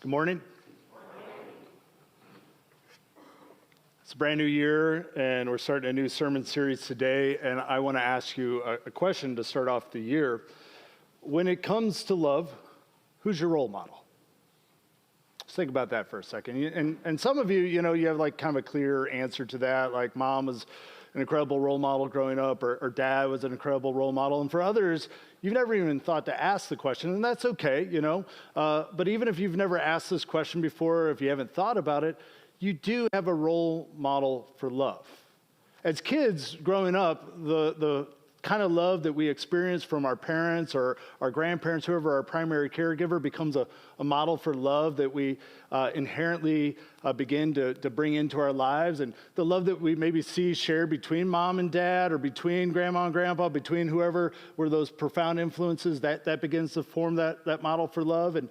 Good morning. It's a brand new year, and we're starting a new sermon series today, and I want to ask you a question to start off the year. When it comes to love, who's your role model? Let's think about that for a second. And some of you, you have like kind of a clear answer to that, like mom was an incredible role model growing up, or dad was an incredible role model. And for others, you've never even thought to ask the question, and that's okay, But even if you've never asked this question before, or if you haven't thought about it, you do have a role model for love. As kids growing up, the kind of love that we experience from our parents or our grandparents, whoever our primary caregiver, becomes a model for love that we inherently begin to bring into our lives. And the love that we maybe see shared between mom and dad, or between grandma and grandpa, between whoever were those profound influences, that begins to form that model for love. And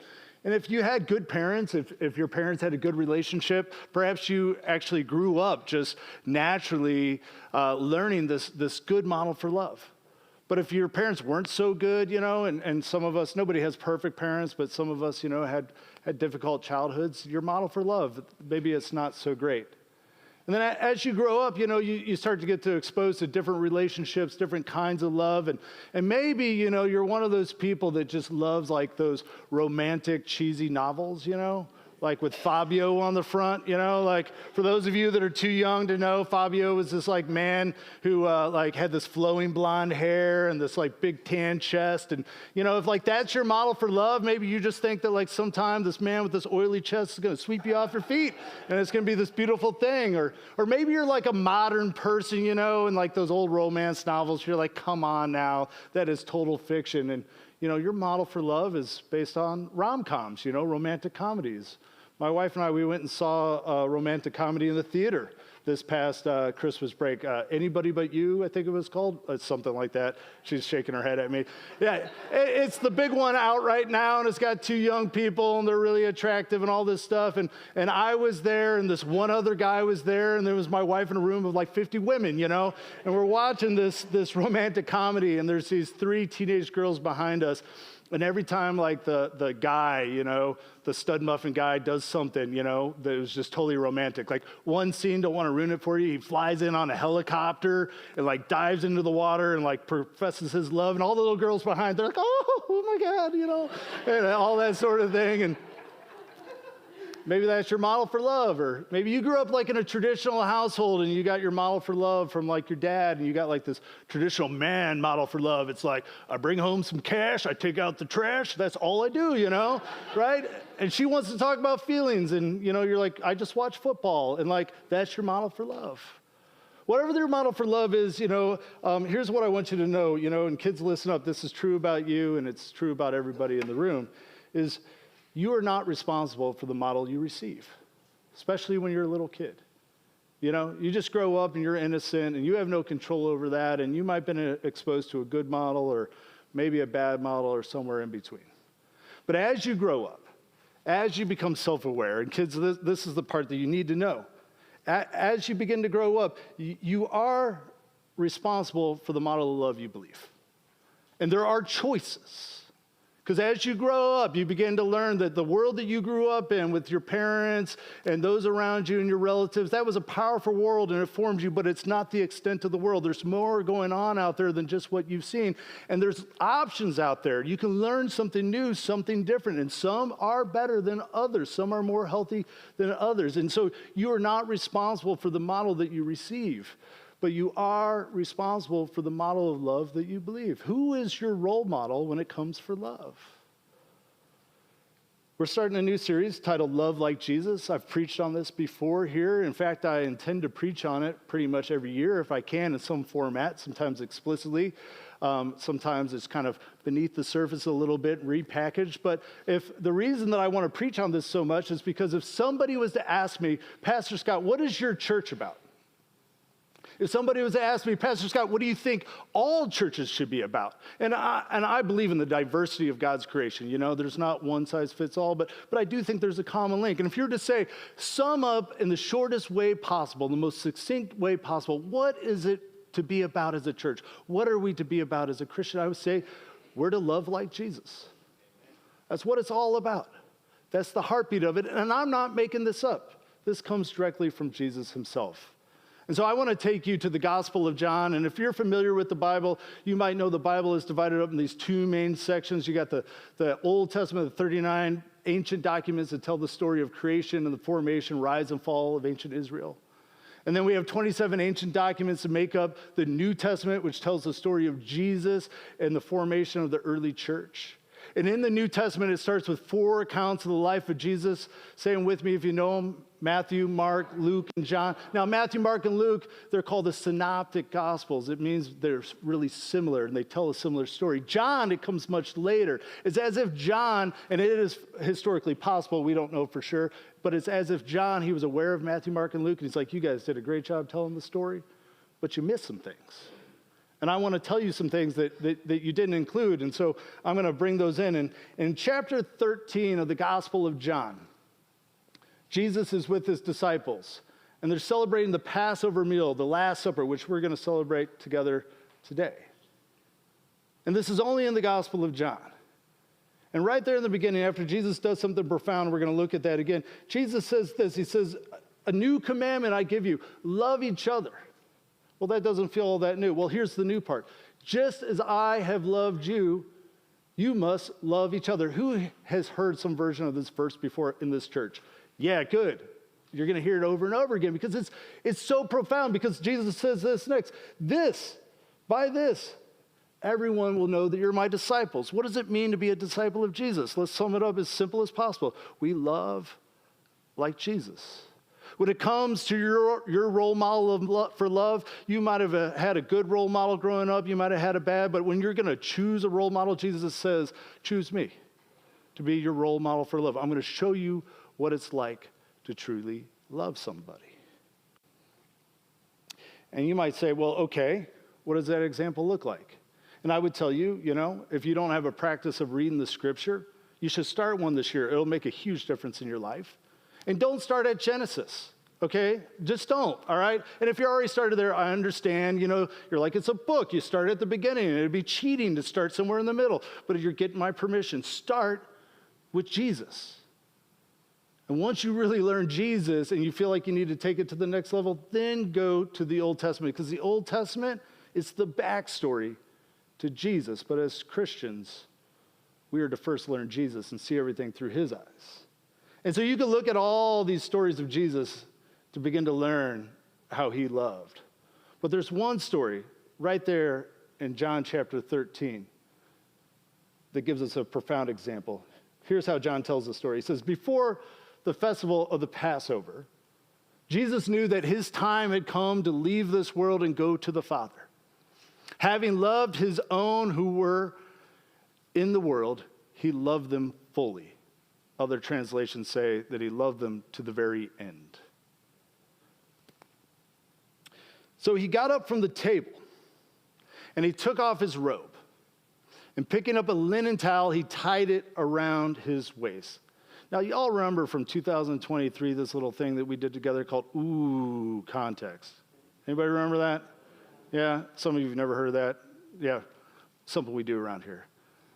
if you had good parents, if your parents had a good relationship, perhaps you actually grew up just naturally learning this good model for love. But if your parents weren't so good, and some of us, nobody has perfect parents, but some of us, had difficult childhoods, your model for love, maybe it's not so great. And then as you grow up, you start to get exposed to different relationships, different kinds of love. And maybe, you're one of those people that just loves like those romantic, cheesy novels, like with Fabio on the front, like for those of you that are too young to know, Fabio was this like man who had this flowing blonde hair and this like big tan chest. And, if like that's your model for love, maybe you just think that like sometime this man with this oily chest is going to sweep you off your feet and it's going to be this beautiful thing. Or maybe you're like a modern person, and like those old romance novels, you're like, come on now, that is total fiction. And your model for love is based on rom-coms, romantic comedies. My wife and I, we went and saw a romantic comedy in the theater this past Christmas break. Anybody But You, I think it was called. Something like that. She's shaking her head at me. Yeah, it's the big one out right now, and it's got two young people, and they're really attractive and all this stuff. And I was there, and this one other guy was there, and there was my wife in a room of like 50 women, And we're watching this romantic comedy, and there's these three teenage girls behind us. And every time, like, the guy, the stud muffin guy does something, that was just totally romantic. Like, one scene, don't want to ruin it for you, he flies in on a helicopter and, like, dives into the water and, like, professes his love. And all the little girls behind, they're like, oh my God, and all that sort of thing. And maybe that's your model for love. Or maybe you grew up like in a traditional household and you got your model for love from like your dad, and you got like this traditional man model for love. It's like, I bring home some cash, I take out the trash, that's all I do, right? And she wants to talk about feelings, and you're like, I just watch football, and like, that's your model for love. Whatever their model for love is, here's what I want you to know, and kids, listen up, this is true about you, and it's true about everybody in the room, is you are not responsible for the model you receive, especially when you're a little kid. You just grow up and you're innocent and you have no control over that, and you might have been exposed to a good model or maybe a bad model or somewhere in between. But as you grow up, as you become self-aware, and kids, this is the part that you need to know. As you begin to grow up, you are responsible for the model of love you believe. And there are choices. Because as you grow up, you begin to learn that the world that you grew up in with your parents and those around you and your relatives, that was a powerful world and it formed you, but it's not the extent of the world. There's more going on out there than just what you've seen. And there's options out there. You can learn something new, something different, and some are better than others. Some are more healthy than others. And so you are not responsible for the model that you receive, but you are responsible for the model of love that you believe. Who is your role model when it comes for love? We're starting a new series titled Love Like Jesus. I've preached on this before here. In fact, I intend to preach on it pretty much every year if I can in some format, sometimes explicitly. Sometimes it's kind of beneath the surface a little bit, repackaged. But if the reason that I want to preach on this so much is because if somebody was to ask me, Pastor Scott, what is your church about? If somebody was to ask me, Pastor Scott, what do you think all churches should be about? And I believe in the diversity of God's creation. There's not one size fits all, but I do think there's a common link. And if you were to say, sum up in the shortest way possible, the most succinct way possible, what is it to be about as a church? What are we to be about as a Christian? I would say we're to love like Jesus. That's what it's all about. That's the heartbeat of it, and I'm not making this up. This comes directly from Jesus himself. And so I want to take you to the Gospel of John, and if you're familiar with the Bible, you might know the Bible is divided up in these two main sections. You got the Old Testament, the 39 ancient documents that tell the story of creation and the formation, rise and fall of ancient Israel. And then we have 27 ancient documents that make up the New Testament, which tells the story of Jesus and the formation of the early church. And in the New Testament, it starts with 4 accounts of the life of Jesus. Say them with me if you know them: Matthew, Mark, Luke, and John. Now, Matthew, Mark, and Luke, they're called the synoptic gospels. It means they're really similar, and they tell a similar story. John, it comes much later. It's as if John, and it is historically possible, we don't know for sure, but it's as if John, he was aware of Matthew, Mark, and Luke, and he's like, you guys did a great job telling the story, but you missed some things. And I want to tell you some things that you didn't include, and so I'm going to bring those in. And in chapter 13 of the Gospel of John, Jesus is with his disciples, and they're celebrating the Passover meal, the Last Supper, which we're going to celebrate together today. And this is only in the Gospel of John. And right there in the beginning, after Jesus does something profound, we're going to look at that again. Jesus says this, he says, "A new commandment I give you, love each other." Well, that doesn't feel all that new. Well, here's the new part. Just as I have loved you, you must love each other. Who has heard some version of this verse before in this church? Yeah, good. You're going to hear it over and over again because it's so profound, because Jesus says this next. By this, everyone will know that you're my disciples. What does it mean to be a disciple of Jesus? Let's sum it up as simple as possible. We love like Jesus. When it comes to your role model for love, you might have had a good role model growing up, you might have had a bad, but when you're going to choose a role model, Jesus says, choose me to be your role model for love. I'm going to show you what it's like to truly love somebody. And you might say, well, okay, what does that example look like? And I would tell you, if you don't have a practice of reading the scripture, you should start one this year. It'll make a huge difference in your life. And don't start at Genesis, okay? Just don't, all right? And if you're already started there, I understand, you're like, it's a book. You start at the beginning, and it'd be cheating to start somewhere in the middle. But if you're getting my permission, start with Jesus. And once you really learn Jesus and you feel like you need to take it to the next level, then go to the Old Testament, because the Old Testament is the backstory to Jesus. But as Christians, we are to first learn Jesus and see everything through his eyes. And so you can look at all these stories of Jesus to begin to learn how he loved. But there's one story right there in John chapter 13 that gives us a profound example. Here's how John tells the story. He says, before the festival of the Passover, Jesus knew that his time had come to leave this world and go to the Father. Having loved his own who were in the world, he loved them fully. Other translations say that he loved them to the very end. So he got up from the table, and he took off his robe. And picking up a linen towel, he tied it around his waist. Now, you all remember from 2023 this little thing that we did together called Ooh Context. Anybody remember that? Yeah? Some of you have never heard of that? Yeah, something we do around here.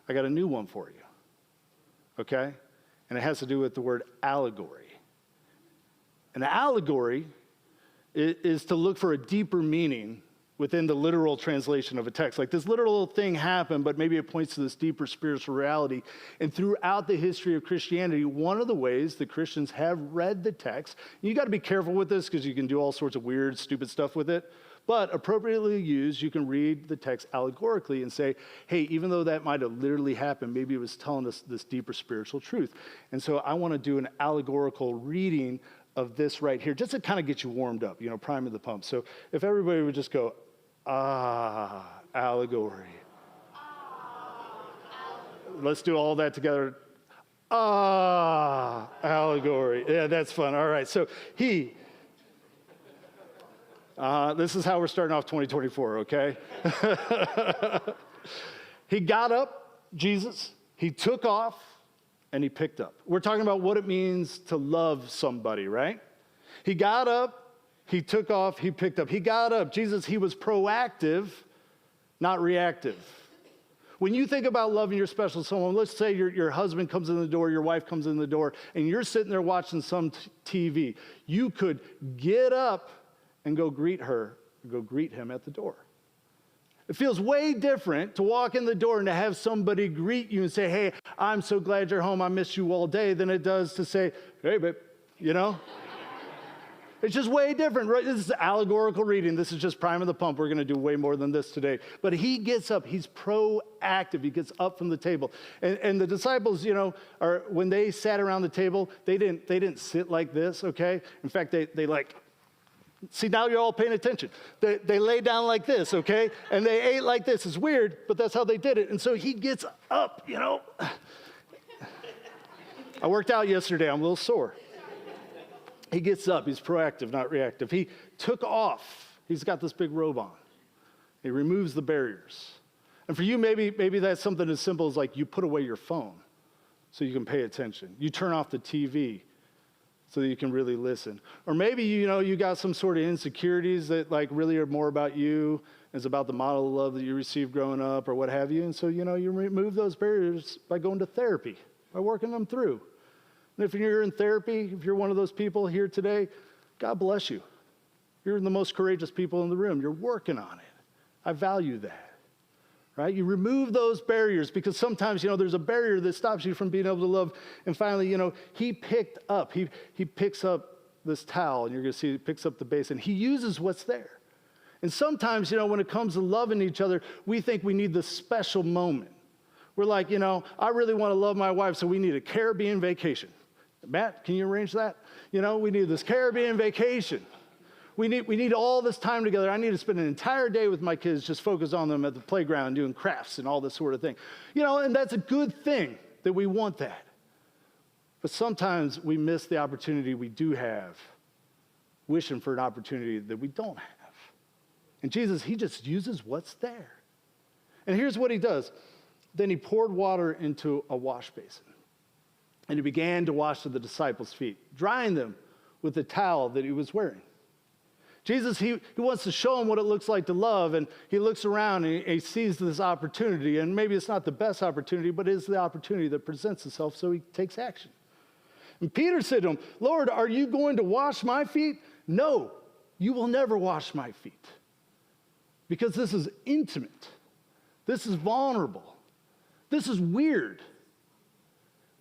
I got a new one for you, okay? And it has to do with the word allegory. An allegory is to look for a deeper meaning within the literal translation of a text. Like, this literal thing happened, but maybe it points to this deeper spiritual reality. And throughout the history of Christianity, one of the ways that Christians have read the text, you got to be careful with this because you can do all sorts of weird, stupid stuff with it. But appropriately used, you can read the text allegorically and say, hey, even though that might have literally happened, maybe it was telling us this deeper spiritual truth. And so I want to do an allegorical reading of this right here, just to kind of get you warmed up, priming the pump. So if everybody would just go, allegory. Let's do all that together. Allegory. Yeah, that's fun. All right, so this is how we're starting off 2024, okay? He got up, Jesus, he took off, and he picked up. We're talking about what it means to love somebody, right? He got up, he took off, he picked up. He got up. Jesus, he was proactive, not reactive. When you think about loving your special someone, let's say your husband comes in the door, your wife comes in the door, and you're sitting there watching some TV. You could get up and go greet her, go greet him at the door. It feels way different to walk in the door and to have somebody greet you and say, hey, I'm so glad you're home. I missed you all day, than it does to say, hey, babe, you know? It's just way different, right? This is allegorical reading. This is just priming the pump. We're going to do way more than this today. But he gets up. He's proactive. He gets up from the table. And the disciples, when they sat around the table, they didn't sit like this, okay? In fact, they like, see, now you're all paying attention. They lay down like this, okay? And they ate like this. It's weird, but that's how they did it. And so he gets up, I worked out yesterday. I'm a little sore. He gets up. He's proactive, not reactive. He took off. He's got this big robe on. He removes the barriers. And for you, maybe that's something as simple as like you put away your phone so you can pay attention. You turn off the TV so that you can really listen. Or maybe, you got some sort of insecurities that like really are more about you. It's about the model of love that you received growing up or what have you. And so, you remove those barriers by going to therapy, by working them through. And if you're in therapy, if you're one of those people here today, God bless you. You're the most courageous people in the room. You're working on it. I value that, right? You remove those barriers because sometimes, there's a barrier that stops you from being able to love. And finally, he picked up. He picks up this towel, and you're going to see he picks up the basin. He uses what's there. And sometimes, when it comes to loving each other, we think we need this special moment. We're like, I really want to love my wife, so we need a Caribbean vacation. Matt, can you arrange that? We need this Caribbean vacation. We need all this time together. I need to spend an entire day with my kids, just focus on them at the playground, doing crafts and all this sort of thing. And that's a good thing that we want that. But sometimes we miss the opportunity we do have, wishing for an opportunity that we don't have. And Jesus, he just uses what's there. And here's what he does. Then he poured water into a wash basin. And he began to wash the disciples' feet, drying them with the towel that he was wearing. Jesus, he wants to show them what it looks like to love, and he looks around and he sees this opportunity, and maybe it's not the best opportunity, but it is the opportunity that presents itself, so he takes action. And Peter said to him, Lord, are you going to wash my feet? No, you will never wash my feet, because this is intimate. This is vulnerable. This is weird.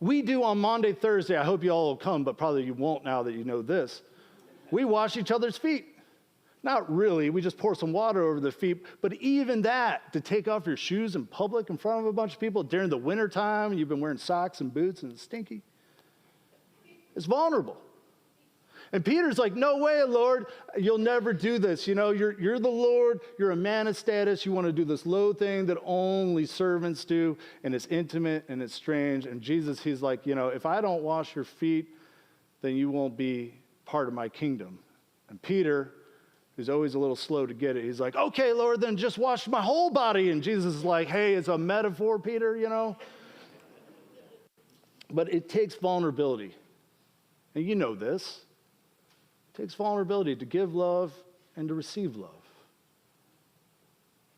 We do on Maundy, Thursday, I hope you all will come, but probably you won't now that you know this. We wash each other's feet. Not really, we just pour some water over the feet, but even that, to take off your shoes in public in front of a bunch of people during the wintertime, you've been wearing socks and boots and it's stinky. It's vulnerable. And Peter's like, no way, Lord, you'll never do this. You're the Lord, you're a man of status, you want to do this low thing that only servants do, and it's intimate and it's strange. And Jesus, he's like, if I don't wash your feet, then you won't be part of my kingdom. And Peter, who's always a little slow to get it, he's like, okay, Lord, then just wash my whole body. And Jesus is like, hey, it's a metaphor, Peter, But it takes vulnerability. And you know this. It takes vulnerability to give love and to receive love.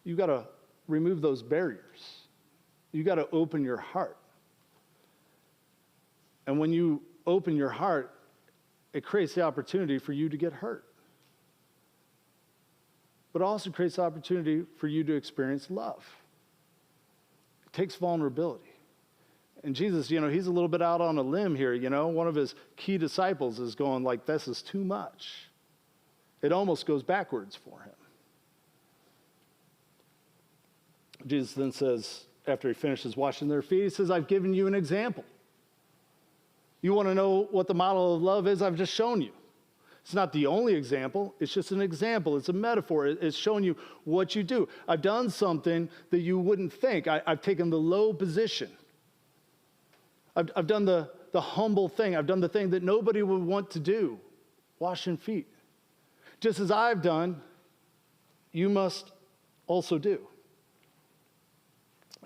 You've got to remove those barriers. You've got to open your heart. And when you open your heart, it creates the opportunity for you to get hurt. But it also creates the opportunity for you to experience love. It takes vulnerability. And Jesus, he's a little bit out on a limb here, One of his key disciples is going like, this is too much. It almost goes backwards for him. Jesus then says, after he finishes washing their feet, he says, I've given you an example. You want to know what the model of love is? I've just shown you. It's not the only example. It's just an example. It's a metaphor. It's showing you what you do. I've done something that you wouldn't think. I've taken the low position. I've done the humble thing. I've done the thing that nobody would want to do, washing feet. Just as I've done, you must also do.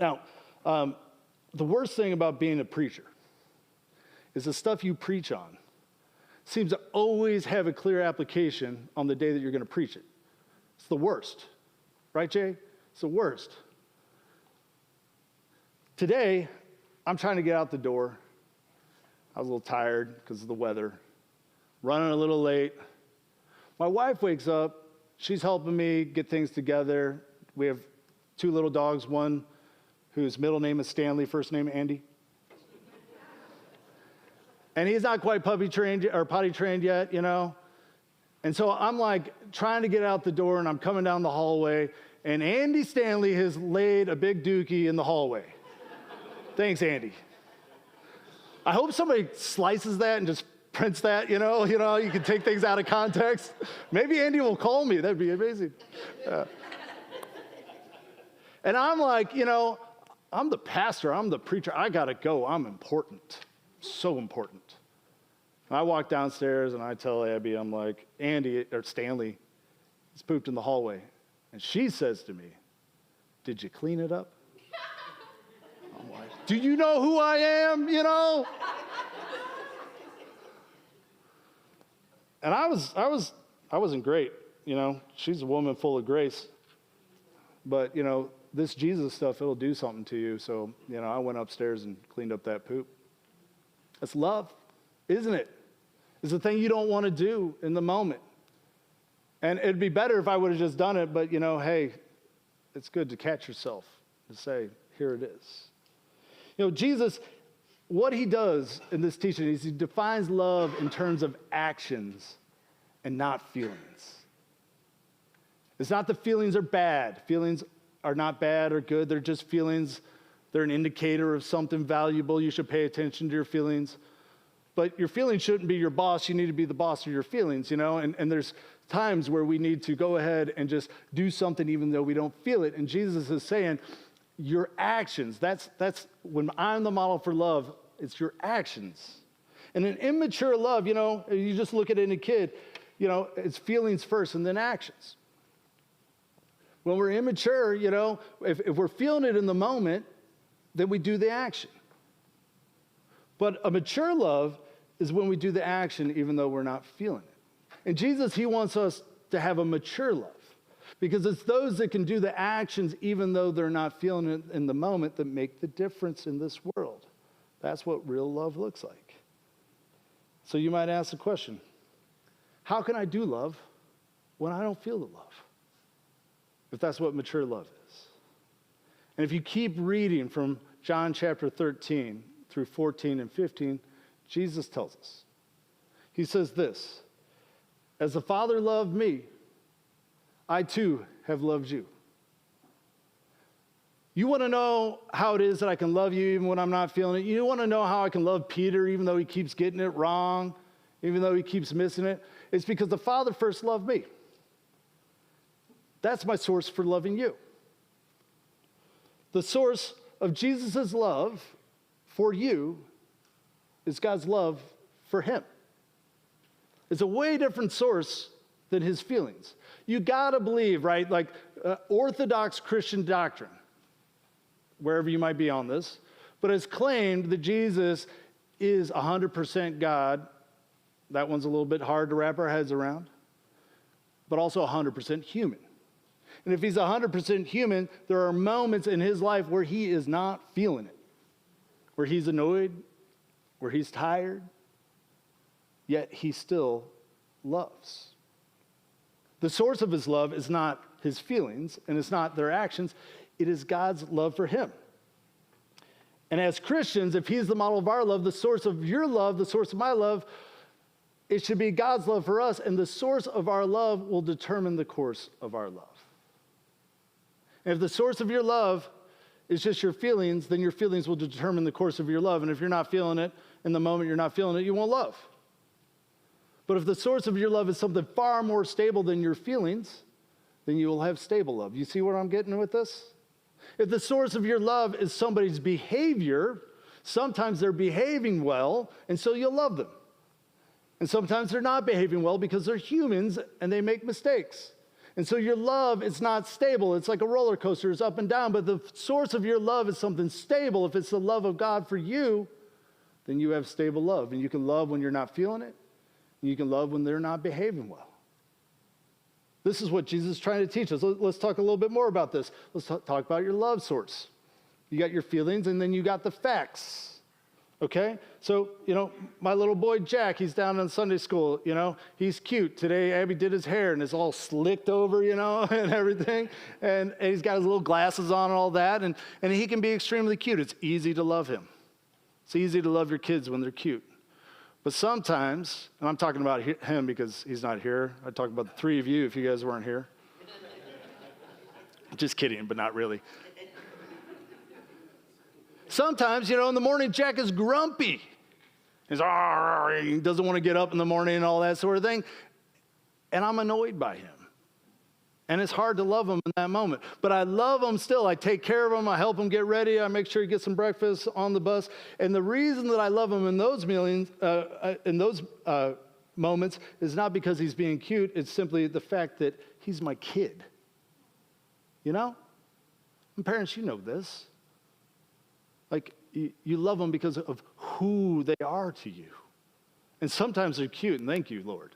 Now, the worst thing about being a preacher is the stuff you preach on seems to always have a clear application on the day that you're going to preach it. It's the worst. Right, Jay? It's the worst. Today, I'm trying to get out the door. I was a little tired because of the weather, running a little late. My wife wakes up. She's helping me get things together. We have 2 little dogs, one whose middle name is Stanley, first name Andy. And he's not quite potty trained yet, you know. And so I'm like trying to get out the door, and I'm coming down the hallway, and Andy Stanley has laid a big dookie in the hallway. Thanks, Andy. I hope somebody slices that and just prints that, you know, you can take things out of context. Maybe Andy will call me. That'd be amazing. And I'm like, I'm the pastor. I'm the preacher. I got to go. I'm important. So important. And I walk downstairs and I tell Abby, I'm like, Stanley, he's pooped in the hallway. And she says to me, did you clean it up? I'm like, do you know who I am, And I wasn't great, She's a woman full of grace. But, this Jesus stuff, it'll do something to you. So, I went upstairs and cleaned up that poop. That's love, isn't it? It's the thing you don't want to do in the moment. And it'd be better if I would have just done it, but, hey, it's good to catch yourself, to say, here it is. Jesus, what he does in this teaching is he defines love in terms of actions and not feelings. It's not that feelings are bad. Feelings are not bad or good. They're just feelings. They're an indicator of something valuable. You should pay attention to your feelings. But your feelings shouldn't be your boss. You need to be the boss of your feelings, And there's times where we need to go ahead and just do something even though we don't feel it. And Jesus is saying, your actions, that's when I'm the model for love, it's your actions. And an immature love, you just look at it in a kid, it's feelings first and then actions. When we're immature, if we're feeling it in the moment, then we do the action. But a mature love is when we do the action even though we're not feeling it. And Jesus, he wants us to have a mature love because it's those that can do the actions even though they're not feeling it in the moment that make the difference in this world. That's what real love looks like. So you might ask the question, how can I do love when I don't feel the love? If that's what mature love is. And if you keep reading from John chapter 13 through 14 and 15, Jesus tells us. He says this, as the Father loved me, I too have loved you. You want to know how it is that I can love you even when I'm not feeling it? You want to know how I can love Peter even though he keeps getting it wrong, even though he keeps missing it? It's because the Father first loved me. That's my source for loving you. The source of Jesus' love for you is God's love for him. It's a way different source than his feelings. You gotta believe, right? Like Orthodox Christian doctrine, wherever you might be on this, but has claimed that Jesus is 100% God. That one's a little bit hard to wrap our heads around, but also 100% human. And if he's 100% human, there are moments in his life where he is not feeling it, where he's annoyed, where he's tired, yet he still loves. The source of his love is not his feelings, and it's not their actions. It is God's love for him. And as Christians, if he's the model of our love, the source of your love, the source of my love, it should be God's love for us, and the source of our love will determine the course of our love. And if the source of your love is just your feelings, then your feelings will determine the course of your love. And if you're not feeling it in the moment you're not feeling it, you won't love. But if the source of your love is something far more stable than your feelings, then you will have stable love. You see where I'm getting with this? If the source of your love is somebody's behavior, sometimes they're behaving well, and so you'll love them. And sometimes they're not behaving well because they're humans and they make mistakes. And so your love is not stable. It's like a roller coaster. It's up and down. But the source of your love is something stable. If it's the love of God for you, then you have stable love. And you can love when you're not feeling it. And you can love when they're not behaving well. This is what Jesus is trying to teach us. Let's talk a little bit more about this. Let's talk about your love source. You got your feelings, and then you got the facts. Okay? So, my little boy Jack, he's down in Sunday school, he's cute. Today, Abby did his hair, and it's all slicked over, and everything. And he's got his little glasses on and all that, and he can be extremely cute. It's easy to love him. It's easy to love your kids when they're cute. But sometimes, and I'm talking about him because he's not here. I talk about the three of you if you guys weren't here. Just kidding, but not really. Sometimes, in the morning, Jack is grumpy. He doesn't want to get up in the morning and all that sort of thing. And I'm annoyed by him. And it's hard to love him in that moment. But I love him still. I take care of him. I help him get ready. I make sure he gets some breakfast on the bus. And the reason that I love him in those moments is not because he's being cute. It's simply the fact that he's my kid. And parents, you know this. Like, you love them because of who they are to you. And sometimes they're cute, and thank you, Lord.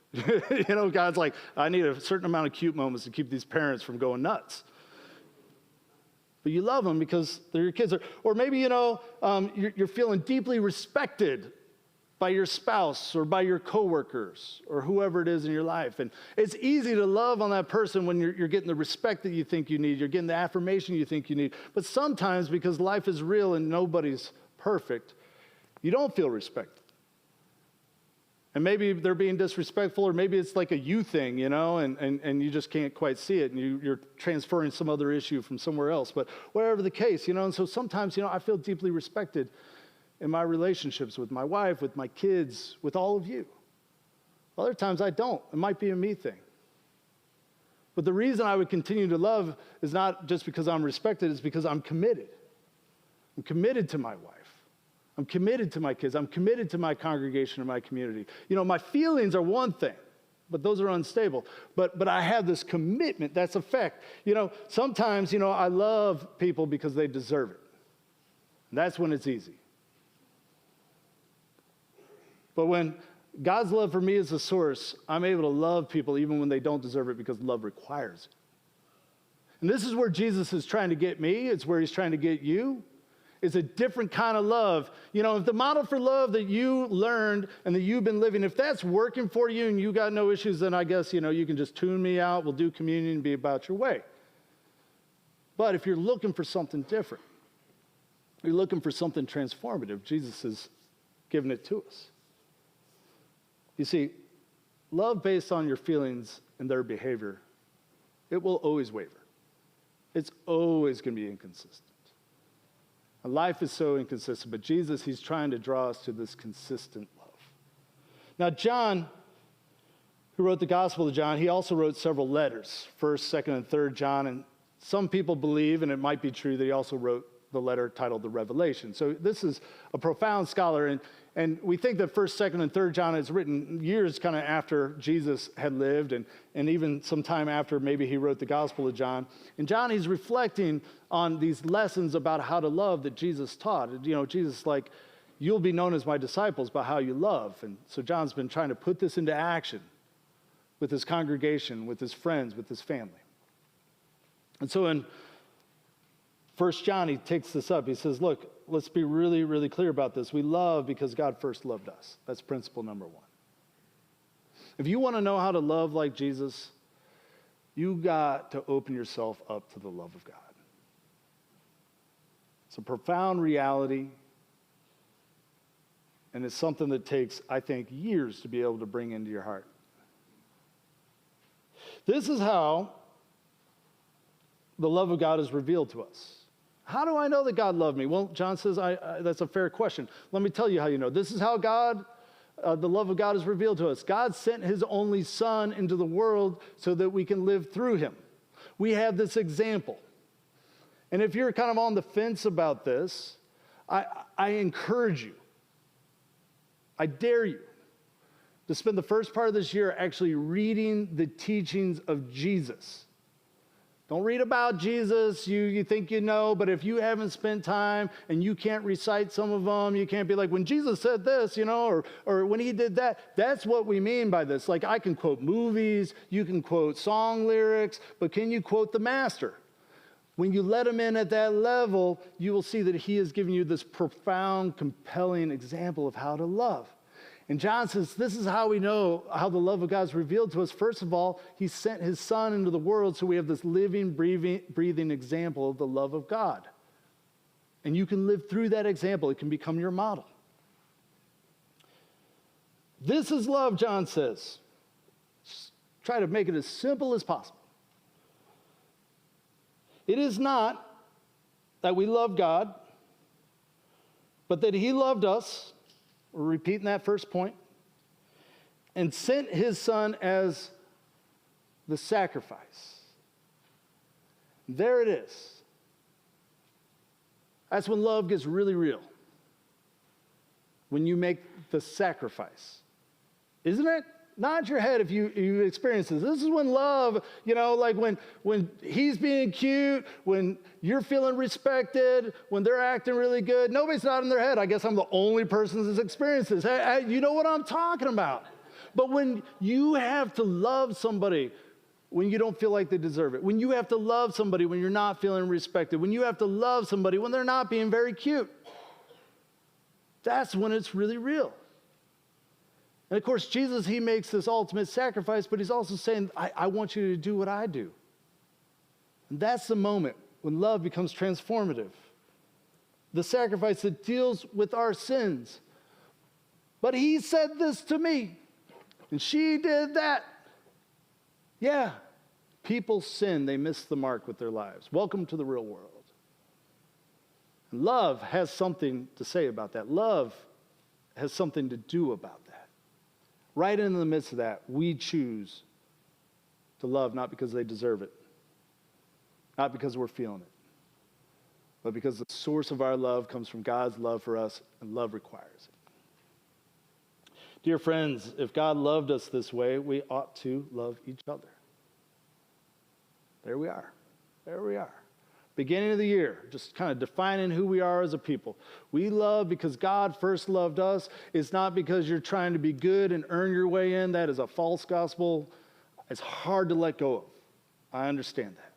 God's like, I need a certain amount of cute moments to keep these parents from going nuts. But you love them because they're your kids. Or maybe, you're feeling deeply respected by your spouse or by your coworkers or whoever it is in your life. And it's easy to love on that person when you're getting the respect that you think you need. You're getting the affirmation you think you need. But sometimes, because life is real and nobody's perfect, you don't feel respected. And maybe they're being disrespectful, or maybe it's like a you thing, and you just can't quite see it, and you're transferring some other issue from somewhere else. But whatever the case, and so sometimes, I feel deeply respected in my relationships with my wife, with my kids, with all of you. Other times I don't. It might be a me thing. But the reason I would continue to love is not just because I'm respected, it's because I'm committed. I'm committed to my wife. I'm committed to my kids. I'm committed to my congregation and my community. My feelings are one thing, but those are unstable. But I have this commitment. That's a fact. Sometimes, I love people because they deserve it. And that's when it's easy. But when God's love for me is the source, I'm able to love people even when they don't deserve it because love requires it. And this is where Jesus is trying to get me. It's where he's trying to get you. It's a different kind of love. If the model for love that you learned and that you've been living, if that's working for you and you got no issues, then I guess, you can just tune me out. We'll do communion and be about your way. But if you're looking for something different, you're looking for something transformative, Jesus has given it to us. You see, love based on your feelings and their behavior, it will always waver. It's always going to be inconsistent. And life is so inconsistent, but Jesus, he's trying to draw us to this consistent love. Now, John, who wrote the Gospel of John, he also wrote several letters, 1st, 2nd, and 3rd John, and some people believe, and it might be true, that he also wrote the letter titled the Revelation. So this is a profound scholar, and we think that 1st, 2nd, and 3rd John is written years kind of after Jesus had lived, and even some time after maybe he wrote the Gospel of John. And John, he's reflecting on these lessons about how to love that Jesus taught. Jesus like, you'll be known as my disciples by how you love. And so John's been trying to put this into action with his congregation, with his friends, with his family. And so in 1 John, he takes this up. He says, look, let's be really, really clear about this. We love because God first loved us. That's principle number one. If you want to know how to love like Jesus, you got to open yourself up to the love of God. It's a profound reality, and it's something that takes, I think, years to be able to bring into your heart. This is how the love of God is revealed to us. How do I know that God loved me? Well, John says that's a fair question. Let me tell you how you know. This is how the love of God is revealed to us. God sent his only Son into the world so that we can live through him. We have this example. And if you're kind of on the fence about this, I encourage you, I dare you to spend the first part of this year actually reading the teachings of Jesus. Don't read about Jesus, you think you know, but if you haven't spent time and you can't recite some of them, you can't be like, when Jesus said this, or when he did that, that's what we mean by this. Like, I can quote movies, you can quote song lyrics, but can you quote the master? When you let him in at that level, you will see that he has given you this profound, compelling example of how to love. And John says, this is how we know how the love of God is revealed to us. First of all, he sent his son into the world, so we have this living, breathing example of the love of God. And you can live through that example. It can become your model. This is love, John says. Just try to make it as simple as possible. It is not that we love God, but that he loved us. We're repeating that first point. And sent his son as the sacrifice. There it is. That's when love gets really real. When you make the sacrifice. Isn't it? Nod your head if you experience this. This is when love, like when he's being cute, when you're feeling respected, when they're acting really good. Nobody's nodding their head. I guess I'm the only person that's experienced this. Hey, you know what I'm talking about. But when you have to love somebody when you don't feel like they deserve it, when you have to love somebody when you're not feeling respected, when you have to love somebody when they're not being very cute, that's when it's really real. And of course, Jesus, he makes this ultimate sacrifice, but he's also saying, I want you to do what I do. And that's the moment when love becomes transformative. The sacrifice that deals with our sins. But he said this to me, and she did that. Yeah, people sin. They miss the mark with their lives. Welcome to the real world. And love has something to say about that. Love has something to do about that. Right in the midst of that, we choose to love not because they deserve it, not because we're feeling it, but because the source of our love comes from God's love for us, and love requires it. Dear friends, if God loved us this way, we ought to love each other. There we are. There we are. Beginning of the year, just kind of defining who we are as a people. We love because God first loved us. It's not because you're trying to be good and earn your way in. That is a false gospel. It's hard to let go of. I understand that.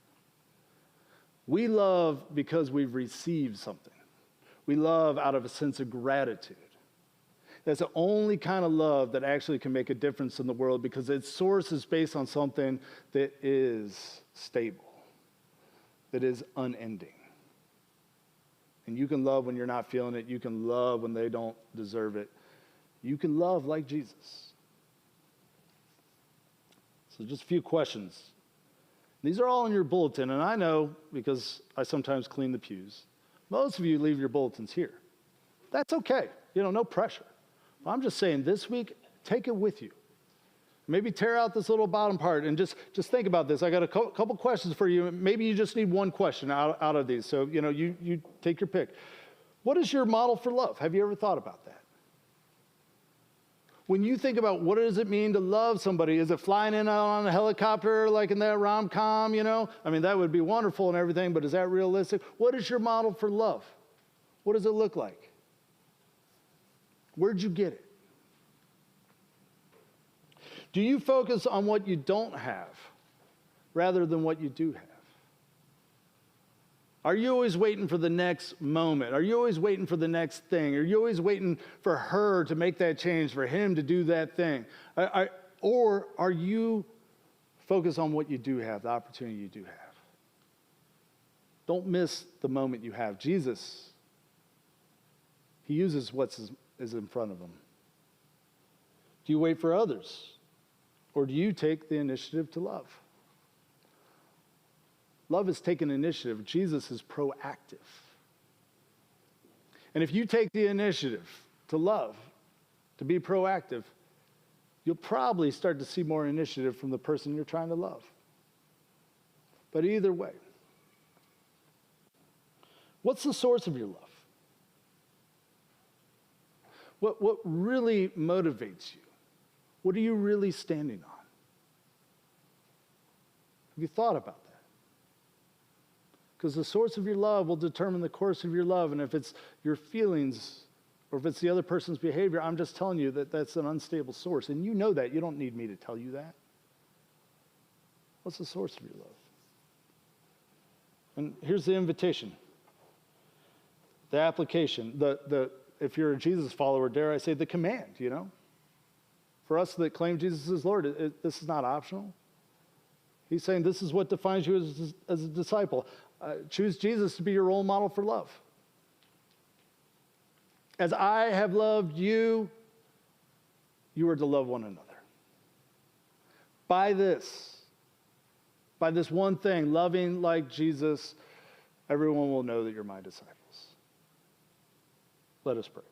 We love because we've received something. We love out of a sense of gratitude. That's the only kind of love that actually can make a difference in the world, because its source is based on something that is stable, that is unending. And you can love when you're not feeling it. You can love when they don't deserve it. You can love like Jesus. So just a few questions. These are all in your bulletin, and I know, because I sometimes clean the pews, most of you leave your bulletins here. That's okay. No pressure. I'm just saying, this week, take it with you. Maybe tear out this little bottom part and just think about this. I got a couple questions for you. Maybe you just need one question out of these. So, you take your pick. What is your model for love? Have you ever thought about that? When you think about what does it mean to love somebody, is it flying in on a helicopter like in that rom-com, I mean, that would be wonderful and everything, but is that realistic? What is your model for love? What does it look like? Where'd you get it? Do you focus on what you don't have rather than what you do have? Are you always waiting for the next moment? Are you always waiting for the next thing? Are you always waiting for her to make that change, for him to do that thing? Or are you focused on what you do have, the opportunity you do have? Don't miss the moment you have. Jesus, he uses what is in front of him. Do you wait for others? Or do you take the initiative to love? Love is taking initiative. Jesus is proactive. And if you take the initiative to love, to be proactive, you'll probably start to see more initiative from the person you're trying to love. But either way, what's the source of your love? What really motivates you? What are you really standing on? Have you thought about that? Because the source of your love will determine the course of your love. And if it's your feelings or if it's the other person's behavior, I'm just telling you that that's an unstable source. And you know that. You don't need me to tell you that. What's the source of your love? And here's the invitation, the application, if you're a Jesus follower, dare I say the command, For us that claim Jesus as Lord, this is not optional. He's saying this is what defines you as a disciple. Choose Jesus to be your role model for love. As I have loved you, you are to love one another. By this one thing, loving like Jesus, everyone will know that you're my disciples. Let us pray.